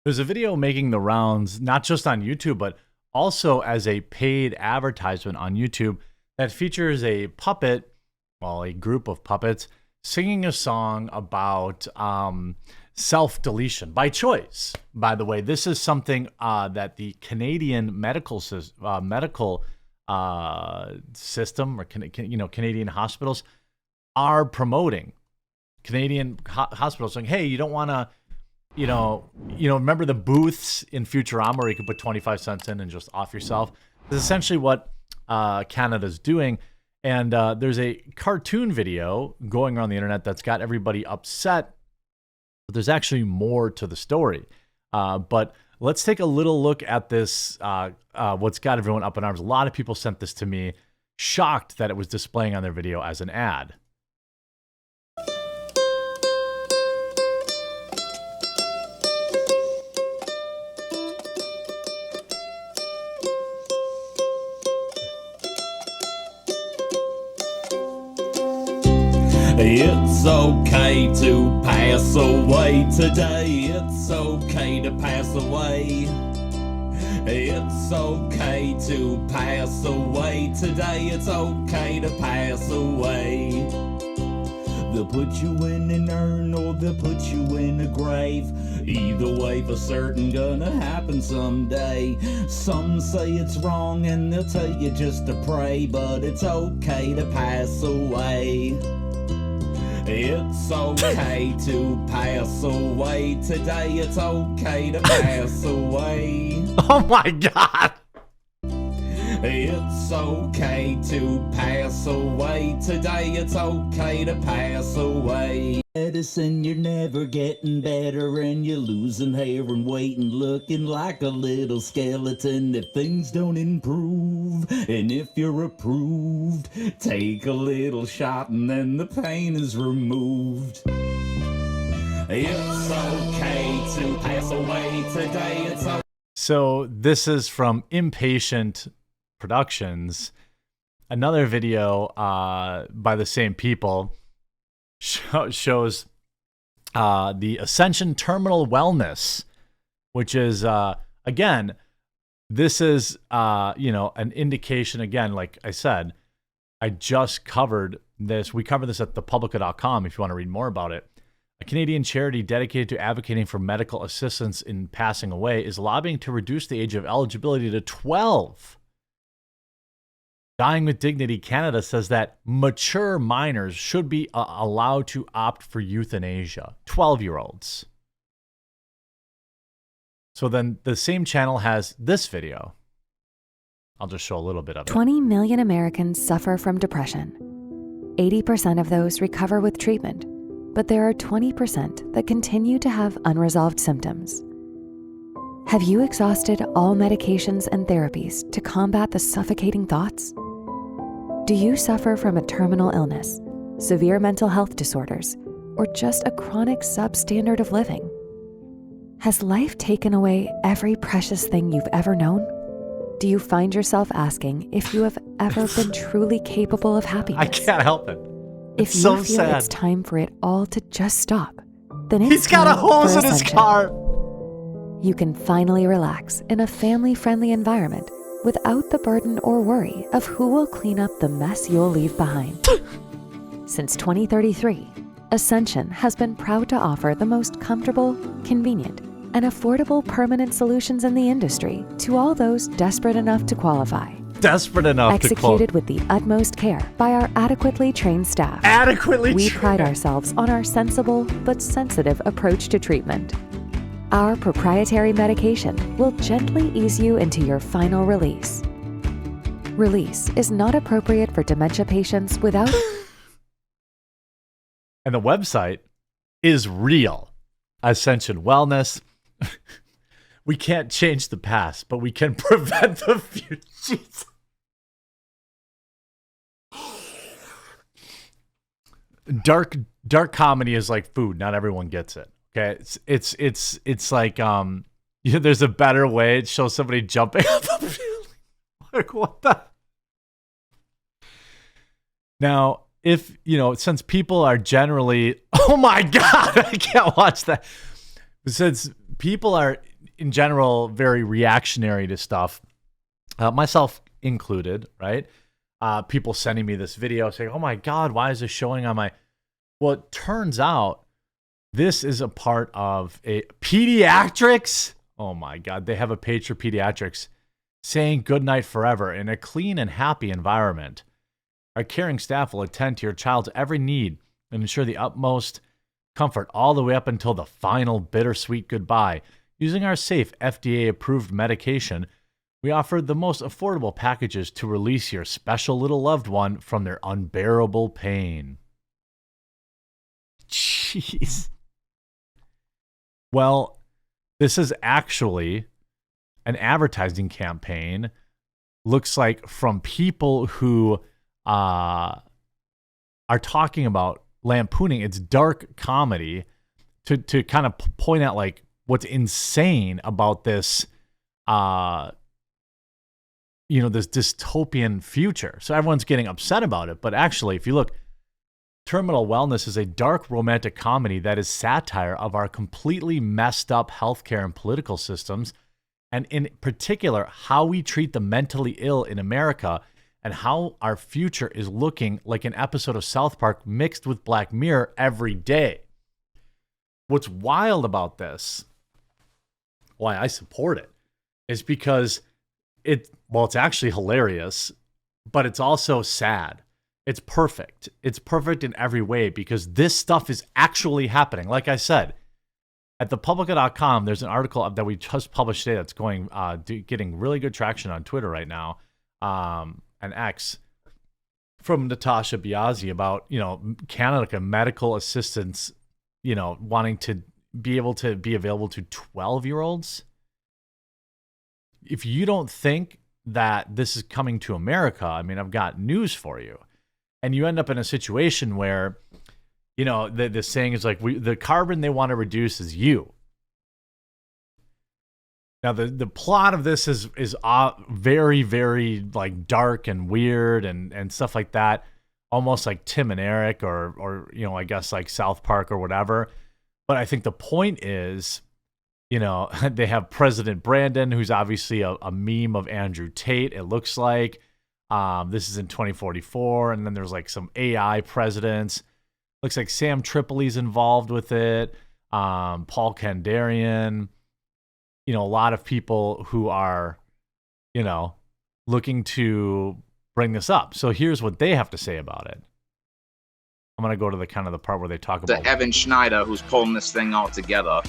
There's a video making the rounds, not just on YouTube, but also as a paid advertisement on YouTube that features a puppet, well, a group of puppets, singing a song about self-deletion by choice. By the way, this is something that the Canadian medical system or Canadian hospitals are promoting. Canadian hospitals saying, hey, you don't want to, remember the booths in Futurama where you could put 25 cents in and just off yourself? This is essentially what Canada's doing. And there's a cartoon video going around the internet that's got everybody upset, but there's actually more to the story. But let's take a little look at this, what's got everyone up in arms. A lot of people sent this to me, shocked that it was displaying on their video as an ad. It's okay to pass away today. It's okay to pass away. It's okay to pass away today. It's okay to pass away. They'll put you in an urn or they'll put you in a grave. Either way, for certain gonna happen someday. Some say it's wrong and they'll tell you just to pray, but it's okay to pass away. It's okay to pass away today. It's okay to pass away. Oh my God. It's okay to pass away today. It's okay to pass away. Medicine, you're never getting better, and you're losing hair and weight and looking like a little skeleton if things don't improve. And if you're approved, take a little shot and then the pain is removed. It's okay to pass away today. It's okay. So this is from Impatient Productions. Another video by the same people shows the Ascension Terminal Wellness, which is again, this is an indication. Again, like I said, I just covered this. We covered this at thepublica.com if you want to read more about it. A Canadian charity dedicated to advocating for medical assistance in passing away is lobbying to reduce the age of eligibility to 12. Dying with Dignity Canada says that mature minors should be allowed to opt for euthanasia. 12-year-olds. So then the same channel has this video. I'll just show a little bit of it. 20 million Americans suffer from depression. 80% of those recover with treatment, but there are 20% that continue to have unresolved symptoms. Have you exhausted all medications and therapies to combat the suffocating thoughts? Do you suffer from a terminal illness, severe mental health disorders, or just a chronic substandard of living? Has life taken away every precious thing you've ever known? Do you find yourself asking if you have ever been truly capable of happiness? I can't help it. If It's you so feel sad. it's time for it all to just stop, then it's He's got a time hose for in his Ascension. car. You can finally relax in a family-friendly environment without the burden or worry of who will clean up the mess you'll leave behind. Since 2033, Ascension has been proud to offer the most comfortable, convenient, and affordable permanent solutions in the industry to all those desperate enough to qualify. Desperate enough Executed with the utmost care by our adequately trained staff. adequately We trained. pride ourselves on our sensible but sensitive approach to treatment. Our proprietary medication will gently ease you into your final release. Release is not appropriate for dementia patients without... And the website is real. Ascension Wellness. We can't change the past, but we can prevent the future. Jeez. Dark comedy is like food. Not everyone gets it. Okay, it's like there's a better way. It shows somebody jumping off the building. Like what the? Now, if since people are generally, oh my God, I can't watch that. Since people are in general, very reactionary to stuff, myself included, right? People sending me this video saying, oh my God, why is this showing on my... Well, it turns out this is a part of a pediatrics. Oh my God, they have a page for pediatrics saying goodnight forever in a clean and happy environment. Our caring staff will attend to your child's every need and ensure the utmost comfort all the way up until the final bittersweet goodbye. Using our safe FDA-approved medication, we offer the most affordable packages to release your special little loved one from their unbearable pain. Jeez. Well, this is actually an advertising campaign, looks like, from people who are talking about lampooning. It's dark comedy to kind of point out like what's insane about this, this dystopian future. So everyone's getting upset about it. But actually, if you look, Terminal Wellness is a dark romantic comedy that is satire of our completely messed up healthcare and political systems, and in particular, how we treat the mentally ill in America and how our future is looking like an episode of South Park mixed with Black Mirror every day. What's wild about this, why I support it, is because it's actually hilarious, but it's also sad. It's perfect. It's perfect in every way because this stuff is actually happening. Like I said, at thepublica.com, there's an article that we just published today that's going getting really good traction on Twitter right now, and X, from Natasha Biazzi about, Canada medical assistance, wanting to be able to be available to 12-year-olds. If you don't think that this is coming to America, I mean, I've got news for you. And you end up in a situation where, the saying is like, the carbon they want to reduce is you. Now, the plot of this is very, very like dark and weird and stuff like that, almost like Tim and Eric or I guess like South Park or whatever. But I think the point is, they have President Brandon, who's obviously a meme of Andrew Tate, it looks like. This is in 2044, and then there's like some AI presidents. Looks like Sam Tripoli's involved with it. Paul Kandarian. A lot of people who are, looking to bring this up. So here's what they have to say about it. I'm gonna go to the part where they talk about Evan Schneider, who's pulling this thing all together.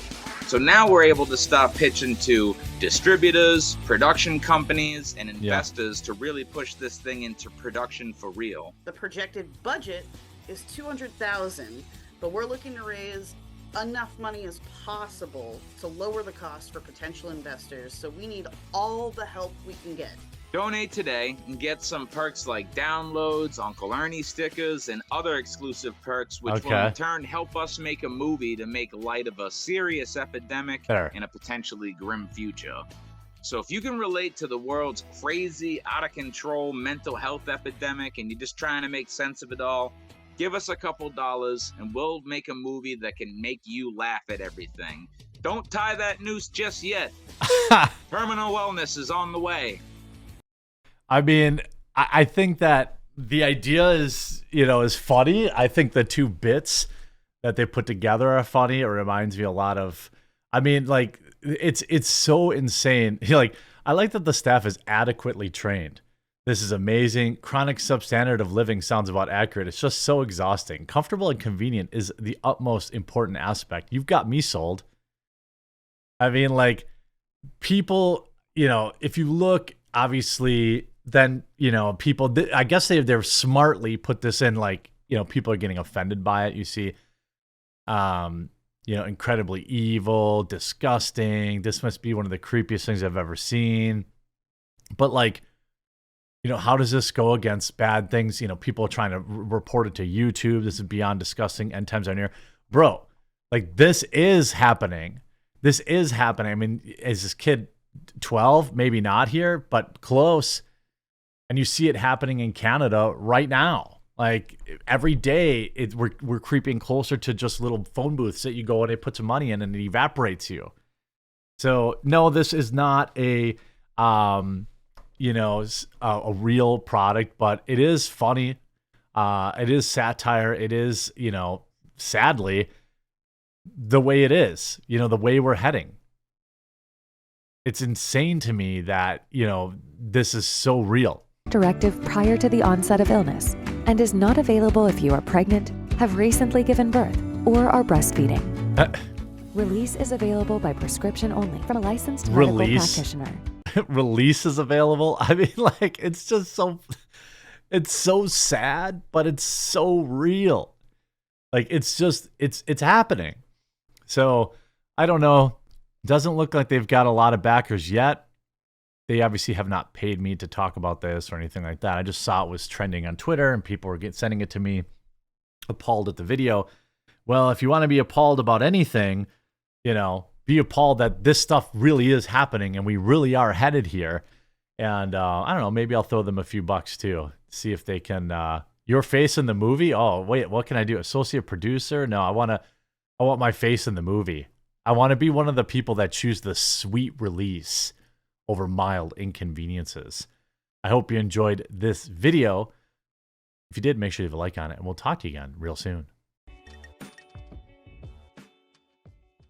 So now we're able to start pitching to distributors, production companies, and investors to really push this thing into production for real. The projected budget is $200,000, but we're looking to raise enough money as possible to lower the cost for potential investors. So we need all the help we can get. Donate today and get some perks like downloads, Uncle Ernie stickers, and other exclusive perks, which will in turn help us make a movie to make light of a serious epidemic and a potentially grim future. So if you can relate to the world's crazy, out-of-control mental health epidemic and you're just trying to make sense of it all, give us a couple dollars and we'll make a movie that can make you laugh at everything. Don't tie that noose just yet. Terminal Wellness is on the way. I mean, I think that the idea is funny. I think the two bits that they put together are funny. It reminds me a lot of, it's so insane. I like that the staff is adequately trained. This is amazing. Chronic substandard living sounds about accurate. It's just so exhausting. Comfortable and convenient is the utmost important aspect. You've got me sold. I mean, people, if you look, obviously, then, people, I guess they're smartly put this in, people are getting offended by it. You see, incredibly evil, disgusting. This must be one of the creepiest things I've ever seen. But how does this go against bad things? People are trying to report it to YouTube. This is beyond disgusting. End times are near. Bro, this is happening. This is happening. I mean, is this kid 12? Maybe not here, but close. And you see it happening in Canada right now. Every day, we're creeping closer to just little phone booths that you go and they put some money in and it evaporates you. So no, this is not a you know, a real product, but it is funny. It is satire. It is, you know, sadly, the way it is, you know, the way we're heading. It's insane to me that, you know, this is so real. Directive prior to the onset of illness and is not available if you are pregnant, have recently given birth, or are breastfeeding. Release is available by prescription only from a licensed medical practitioner. Release is available. I mean, like, it's just so, it's so sad, but it's so real. Like, it's just, it's happening. So I don't know. Doesn't look like they've got a lot of backers yet. They obviously have not paid me to talk about this or anything like that. I just saw it was trending on Twitter and people were sending it to me, appalled at the video. Well, if you want to be appalled about anything, you know, be appalled that this stuff really is happening and we really are headed here. And I don't know, maybe I'll throw them a few bucks too. See if they can, your face in the movie? Oh, wait, what can I do? Associate producer? No, I want my face in the movie. I want to be one of the people that choose the sweet release over mild inconveniences. I hope you enjoyed this video. If you did, make sure you leave a like on it, and we'll talk to you again real soon.